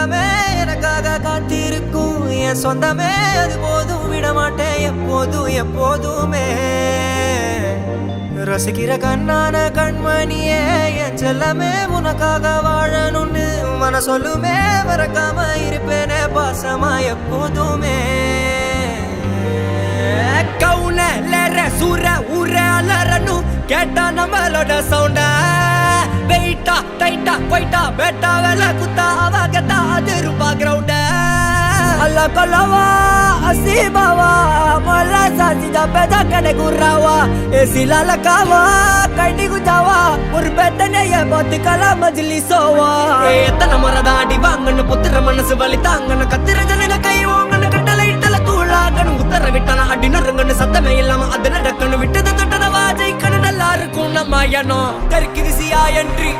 உலகமே எனக்காக காத்திருக்கும் என் சொந்தமே அது போதும் விட மாட்டேன் எப்போதும் எப்போதுமே ரசிக்கிற கண்ணான கண்மணியே என் செல்லமே உனக்காக வாழணும்னு மன சொல்லுமே மறக்காம இருப்பேனே பாசமா எப்போதுமே கவுனலற சூர ஊர அலறணும் கேட்டா நம்மளோட சவுண்ட வெயிட்டா டைட்டா போயிட்டா பேட்டா வேலை குத்தா அவகத்தா அது ரூபா கிரவுண்ட அல்ல கொல்லவா அசீமாவா மல்ல சாசிதா பேதா கடை குர்ராவா ஏசிலால காவா கட்டி குஜாவா ஒரு பெத்தனைய பார்த்து கலா மஜ்லி சோவா எத்தனை மரதா அடி வாங்கன்னு புத்திர மனசு வலி தாங்கன்னு கத்திர ஜனங்க கை ஓங்கன்னு கட்டளை இட்டல தூளாகணும் உத்தர விட்டான அடி நறுங்கன்னு சத்தமே இல்லாம அது நடக்கணும் விட்டது தொட்டதவா ஜெயிக்கணும் நல்லா இருக்கும் நம்ம எண்ணம் கருக்கு விசியா என்றி